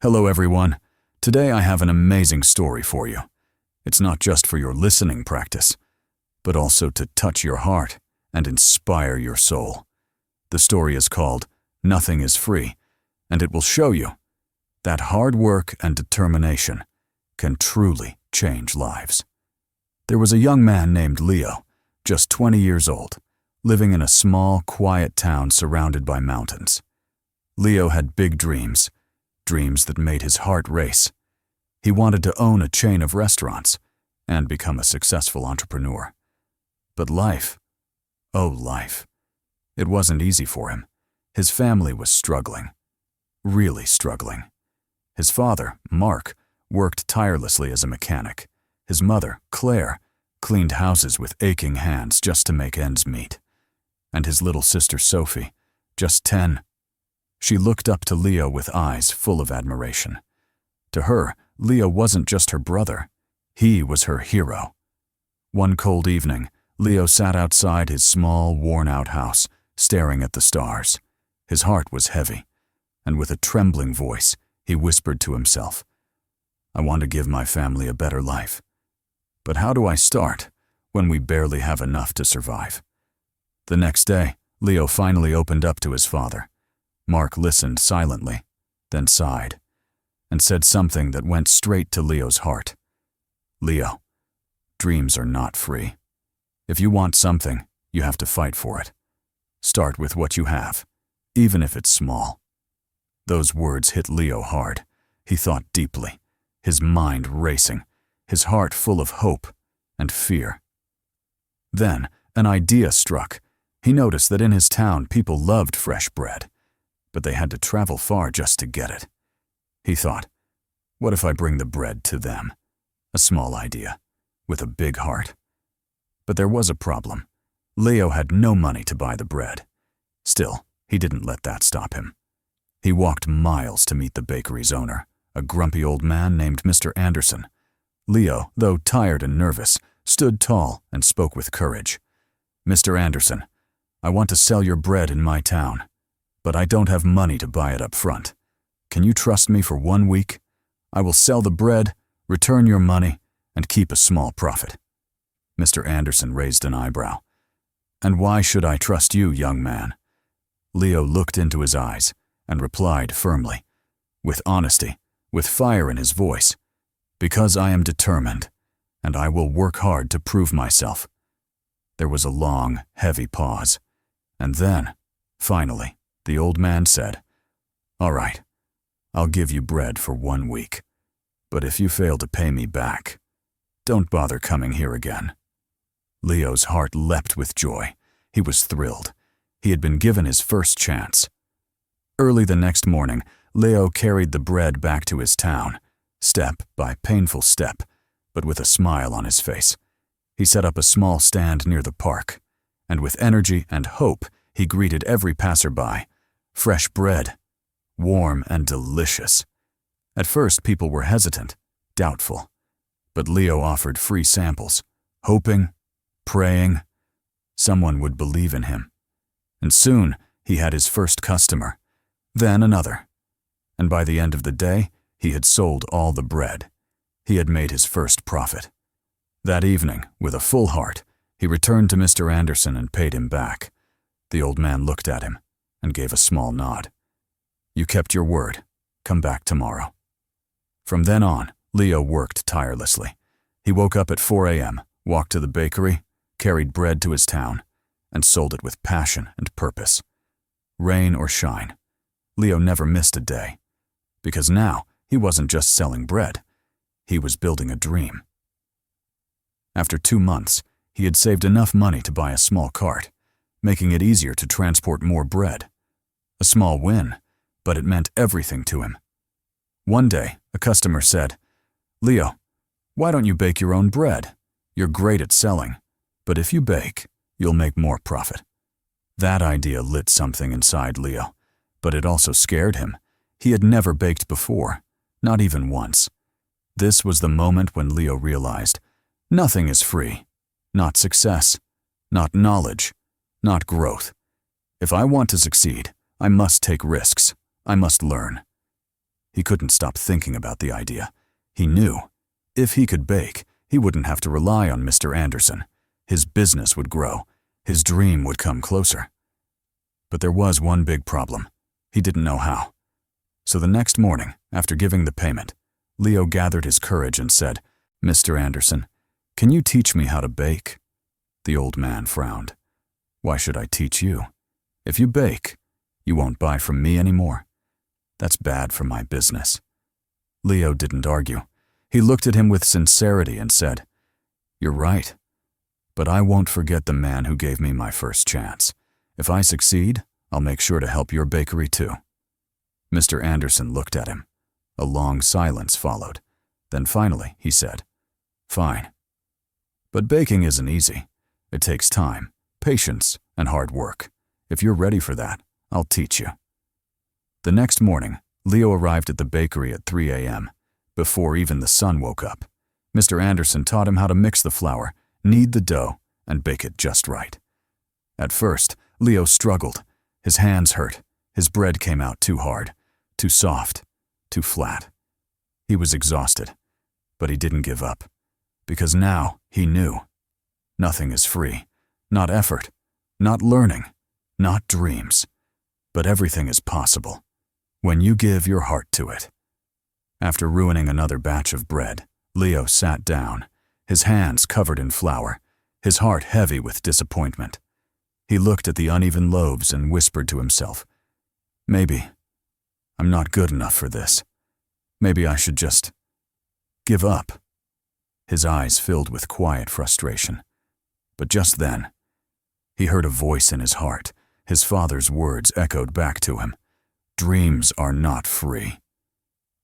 Hello everyone. Today I have an amazing story for you. It's not just for your listening practice, but also to touch your heart and inspire your soul. The story is called Nothing is Free, and it will show you that hard work and determination can truly change lives. There was a young man named Leo, just 20 years old, living in a small, quiet town surrounded by mountains. Leo had big dreams that made his heart race. He wanted to own a chain of restaurants and become a successful entrepreneur. But life, it wasn't easy for him. His family was struggling, really struggling. His father, Mark, worked tirelessly as a mechanic. His mother, Claire, cleaned houses with aching hands just to make ends meet. And his little sister, Sophie, just 10, she looked up to Leo with eyes full of admiration. To her, Leo wasn't just her brother. He was her hero. One cold evening, Leo sat outside his small, worn-out house, staring at the stars. His heart was heavy, and with a trembling voice, he whispered to himself, "I want to give my family a better life. But how do I start when we barely have enough to survive?" The next day, Leo finally opened up to his father. Mark listened silently, then sighed, and said something that went straight to Leo's heart. "Leo, dreams are not free. If you want something, you have to fight for it. Start with what you have, even if it's small." Those words hit Leo hard. He thought deeply, his mind racing, his heart full of hope and fear. Then, an idea struck. He noticed that in his town, people loved fresh bread, but they had to travel far just to get it. He thought, what if I bring the bread to them? A small idea, with a big heart. But there was a problem. Leo had no money to buy the bread. Still, he didn't let that stop him. He walked miles to meet the bakery's owner, a grumpy old man named Mr. Anderson. Leo, though tired and nervous, stood tall and spoke with courage. "Mr. Anderson, I want to sell your bread in my town, but I don't have money to buy it up front. Can you trust me for 1 week? I will sell the bread, return your money, and keep a small profit." Mr. Anderson raised an eyebrow. "And why should I trust you, young man?" Leo looked into his eyes and replied firmly, with honesty, with fire in his voice, "Because I am determined, and I will work hard to prove myself." There was a long, heavy pause, and then, finally, the old man said, "All right, I'll give you bread for 1 week, but if you fail to pay me back, don't bother coming here again." Leo's heart leapt with joy. He was thrilled. He had been given his first chance. Early the next morning, Leo carried the bread back to his town, step by painful step, but with a smile on his face. He set up a small stand near the park, and with energy and hope, he greeted every passerby. Fresh bread, warm and delicious. At first, people were hesitant, doubtful, but Leo offered free samples, hoping, praying, someone would believe in him. And soon, he had his first customer, then another. And by the end of the day, he had sold all the bread. He had made his first profit. That evening, with a full heart, he returned to Mr. Anderson and paid him back. The old man looked at him and gave a small nod. "You kept your word. Come back tomorrow." From then on, Leo worked tirelessly. He woke up at 4 a.m., walked to the bakery, carried bread to his town, and sold it with passion and purpose. Rain or shine, Leo never missed a day, because now he wasn't just selling bread, he was building a dream. After 2 months, he had saved enough money to buy a small cart, making it easier to transport more bread. A small win, but it meant everything to him. One day, a customer said, "Leo, why don't you bake your own bread? You're great at selling, but if you bake, you'll make more profit." That idea lit something inside Leo, but it also scared him. He had never baked before, not even once. This was the moment when Leo realized, nothing is free. Not success, not knowledge, not growth. If I want to succeed, I must take risks. I must learn. He couldn't stop thinking about the idea. He knew, if he could bake, he wouldn't have to rely on Mr. Anderson. His business would grow. His dream would come closer. But there was one big problem. He didn't know how. So the next morning, after giving the payment, Leo gathered his courage and said, "Mr. Anderson, can you teach me how to bake?" The old man frowned. "Why should I teach you? If you bake, you won't buy from me anymore. That's bad for my business." Leo didn't argue. He looked at him with sincerity and said, "You're right, but I won't forget the man who gave me my first chance. If I succeed, I'll make sure to help your bakery too." Mr. Anderson looked at him. A long silence followed. Then finally he said, "Fine. But baking isn't easy. It takes time, patience, and hard work. If you're ready for that, I'll teach you." The next morning, Leo arrived at the bakery at 3 a.m. Before even the sun woke up. Mr. Anderson taught him how to mix the flour, knead the dough, and bake it just right. At first, Leo struggled. His hands hurt. His bread came out too hard, too soft, too flat. He was exhausted, but he didn't give up. Because now he knew. Nothing is free. Not effort, not learning, not dreams. But everything is possible when you give your heart to it. After ruining another batch of bread, Leo sat down, his hands covered in flour, his heart heavy with disappointment. He looked at the uneven loaves and whispered to himself, "Maybe I'm not good enough for this. Maybe I should just give up." His eyes filled with quiet frustration. But just then, he heard a voice in his heart. His father's words echoed back to him. "Dreams are not free."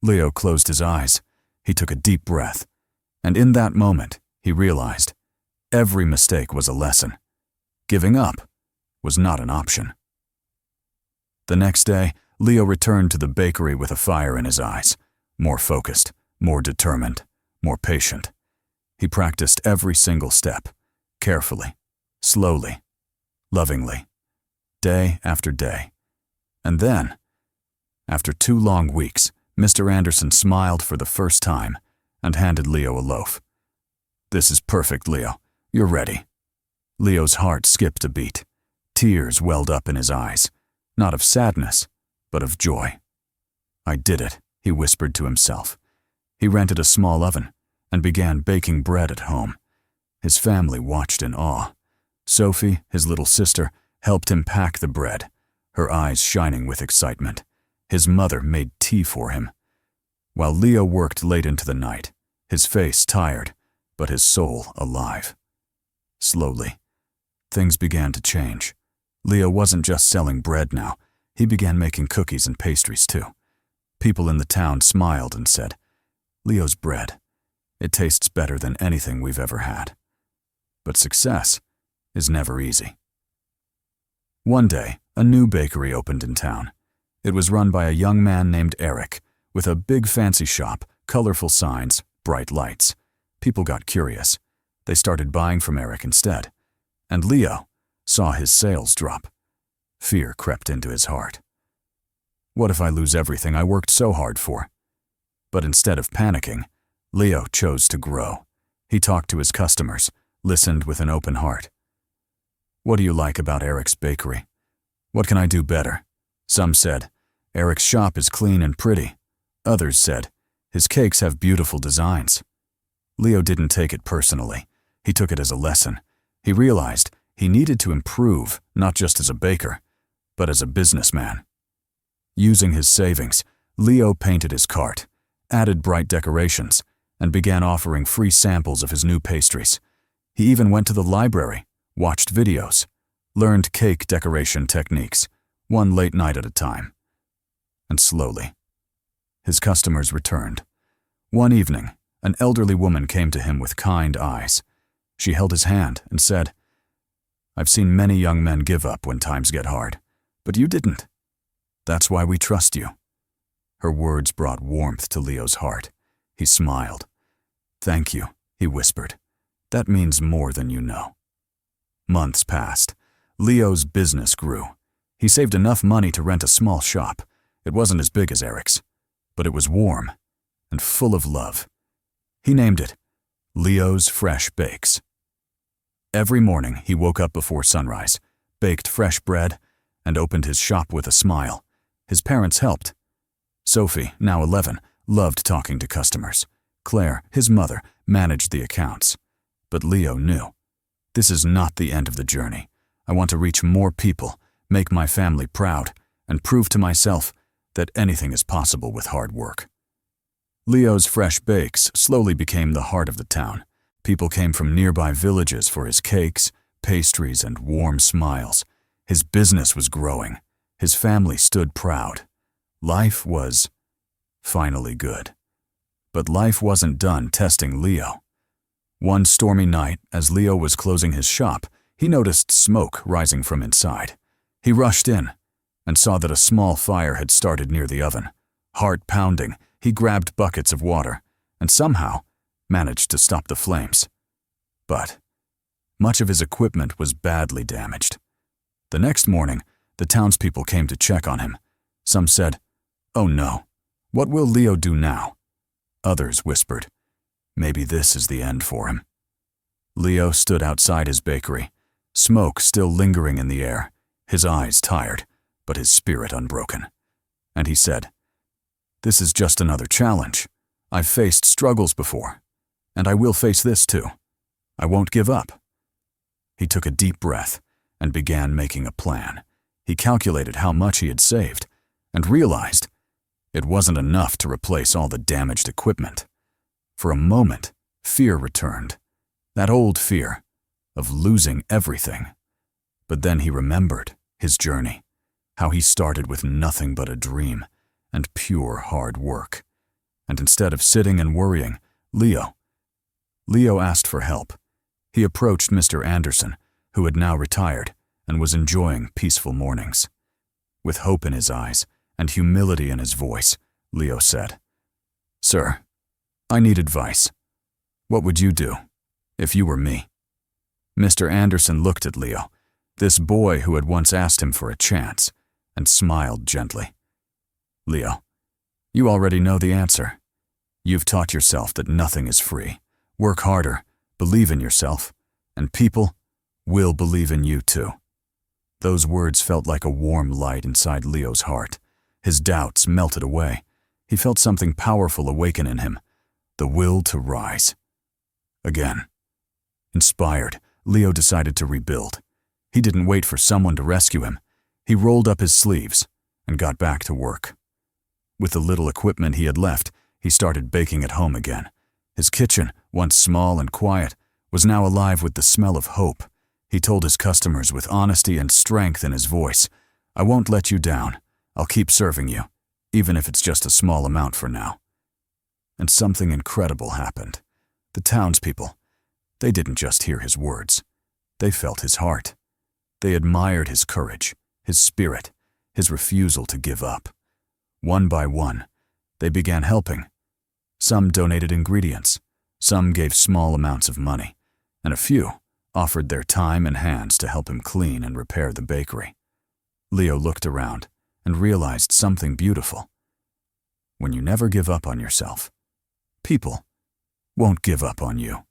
Leo closed his eyes. He took a deep breath. And in that moment, he realized every mistake was a lesson. Giving up was not an option. The next day, Leo returned to the bakery with a fire in his eyes. More focused, more determined, more patient. He practiced every single step, carefully, slowly, lovingly, day after day. And then, after 2 long weeks, Mr. Anderson smiled for the first time and handed Leo a loaf. "This is perfect, Leo. You're ready." Leo's heart skipped a beat. Tears welled up in his eyes, not of sadness, but of joy. "I did it," he whispered to himself. He rented a small oven and began baking bread at home. His family watched in awe. Sophie, his little sister, helped him pack the bread, her eyes shining with excitement. His mother made tea for him. While Leo worked late into the night, his face tired, but his soul alive. Slowly, things began to change. Leo wasn't just selling bread now. He began making cookies and pastries too. People in the town smiled and said, "Leo's bread. It tastes better than anything we've ever had." But success is never easy. One day, a new bakery opened in town. It was run by a young man named Eric, with a big fancy shop, colorful signs, bright lights. People got curious. They started buying from Eric instead. And Leo saw his sales drop. Fear crept into his heart. What if I lose everything I worked so hard for? But instead of panicking, Leo chose to grow. He talked to his customers, listened with an open heart. "What do you like about Eric's bakery? What can I do better?" Some said, "Eric's shop is clean and pretty." Others said, "His cakes have beautiful designs." Leo didn't take it personally. He took it as a lesson. He realized he needed to improve, not just as a baker, but as a businessman. Using his savings, Leo painted his cart, added bright decorations, and began offering free samples of his new pastries. He even went to the library, watched videos, learned cake decoration techniques, one late night at a time. And slowly, his customers returned. One evening, an elderly woman came to him with kind eyes. She held his hand and said, "I've seen many young men give up when times get hard, but you didn't. That's why we trust you." Her words brought warmth to Leo's heart. He smiled. "Thank you," he whispered. "That means more than you know." Months passed. Leo's business grew. He saved enough money to rent a small shop. It wasn't as big as Eric's, but it was warm and full of love. He named it Leo's Fresh Bakes. Every morning he woke up before sunrise, baked fresh bread, and opened his shop with a smile. His parents helped. Sophie, now 11, loved talking to customers. Claire, his mother, managed the accounts. But Leo knew, this is not the end of the journey. I want to reach more people, make my family proud, and prove to myself that anything is possible with hard work. Leo's Fresh Bakes slowly became the heart of the town. People came from nearby villages for his cakes, pastries, and warm smiles. His business was growing. His family stood proud. Life was finally good. But life wasn't done testing Leo. One stormy night, as Leo was closing his shop, he noticed smoke rising from inside. He rushed in and saw that a small fire had started near the oven. Heart pounding, he grabbed buckets of water and somehow managed to stop the flames. But much of his equipment was badly damaged. The next morning, the townspeople came to check on him. Some said, "Oh no, what will Leo do now?" Others whispered, "Maybe this is the end for him." Leo stood outside his bakery, smoke still lingering in the air, his eyes tired, but his spirit unbroken. And he said, "This is just another challenge. I've faced struggles before, and I will face this too. I won't give up." He took a deep breath and began making a plan. He calculated how much he had saved and realized it wasn't enough to replace all the damaged equipment. For a moment, fear returned, that old fear of losing everything. But then he remembered his journey, how he started with nothing but a dream and pure hard work. And instead of sitting and worrying, Leo asked for help. He approached Mr. Anderson, who had now retired and was enjoying peaceful mornings. With hope in his eyes and humility in his voice, Leo said, "Sir, I need advice. What would you do if you were me?" Mr. Anderson looked at Leo, this boy who had once asked him for a chance, and smiled gently. "Leo, you already know the answer. You've taught yourself that nothing is free. Work harder, believe in yourself, and people will believe in you too." Those words felt like a warm light inside Leo's heart. His doubts melted away. He felt something powerful awaken in him, the will to rise. Again. Inspired, Leo decided to rebuild. He didn't wait for someone to rescue him. He rolled up his sleeves and got back to work. With the little equipment he had left, he started baking at home again. His kitchen, once small and quiet, was now alive with the smell of hope. He told his customers with honesty and strength in his voice, "I won't let you down. I'll keep serving you, even if it's just a small amount for now." And something incredible happened. The townspeople, they didn't just hear his words. They felt his heart. They admired his courage, his spirit, his refusal to give up. One by one, they began helping. Some donated ingredients, some gave small amounts of money, and a few offered their time and hands to help him clean and repair the bakery. Leo looked around and realized something beautiful. When you never give up on yourself, people won't give up on you.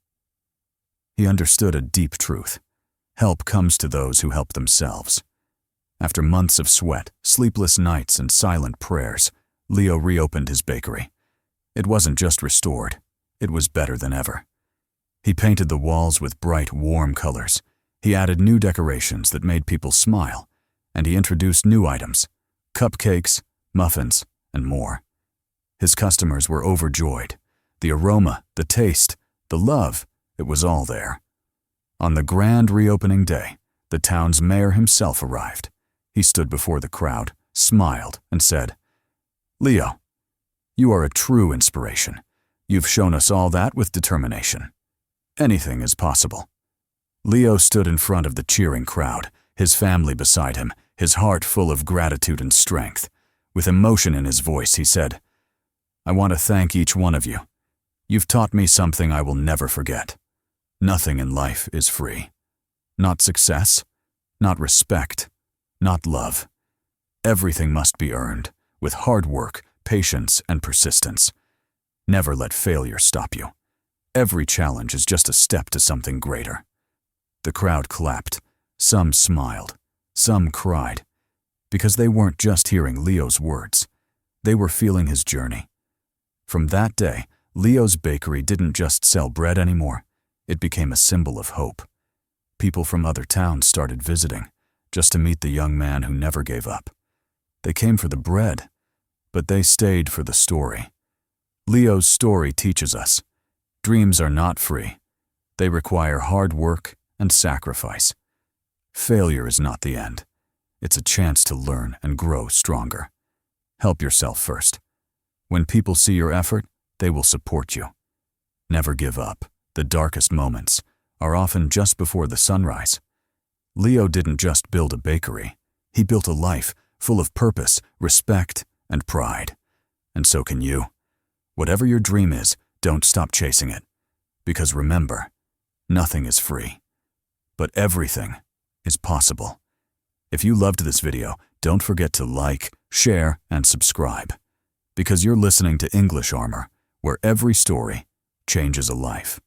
He understood a deep truth. Help comes to those who help themselves. After months of sweat, sleepless nights, and silent prayers, Leo reopened his bakery. It wasn't just restored, it was better than ever. He painted the walls with bright, warm colors. He added new decorations that made people smile, and he introduced new items, cupcakes, muffins, and more. His customers were overjoyed. The aroma, the taste, the love, it was all there. On the grand reopening day, the town's mayor himself arrived. He stood before the crowd, smiled, and said, "Leo, you are a true inspiration. You've shown us all that with determination. Anything is possible." Leo stood in front of the cheering crowd, his family beside him, his heart full of gratitude and strength. With emotion in his voice, he said, "I want to thank each one of you. You've taught me something I will never forget. Nothing in life is free. Not success, not respect, not love. Everything must be earned with hard work, patience, and persistence. Never let failure stop you. Every challenge is just a step to something greater. The crowd clapped. Some smiled. Some cried. Because they weren't just hearing Leo's words. They were feeling his journey. From that day, Leo's bakery didn't just sell bread anymore. It became a symbol of hope. People from other towns started visiting, just to meet the young man who never gave up. They came for the bread, but they stayed for the story. Leo's story teaches us, dreams are not free. They require hard work and sacrifice. Failure is not the end. It's a chance to learn and grow stronger. Help yourself first. When people see your effort, they will support you. Never give up. The darkest moments are often just before the sunrise. Leo didn't just build a bakery. He built a life full of purpose, respect, and pride. And so can you. Whatever your dream is, don't stop chasing it. Because remember, nothing is free, but everything is possible. If you loved this video, don't forget to like, share, and subscribe. Because you're listening to English Armor, where every story changes a life.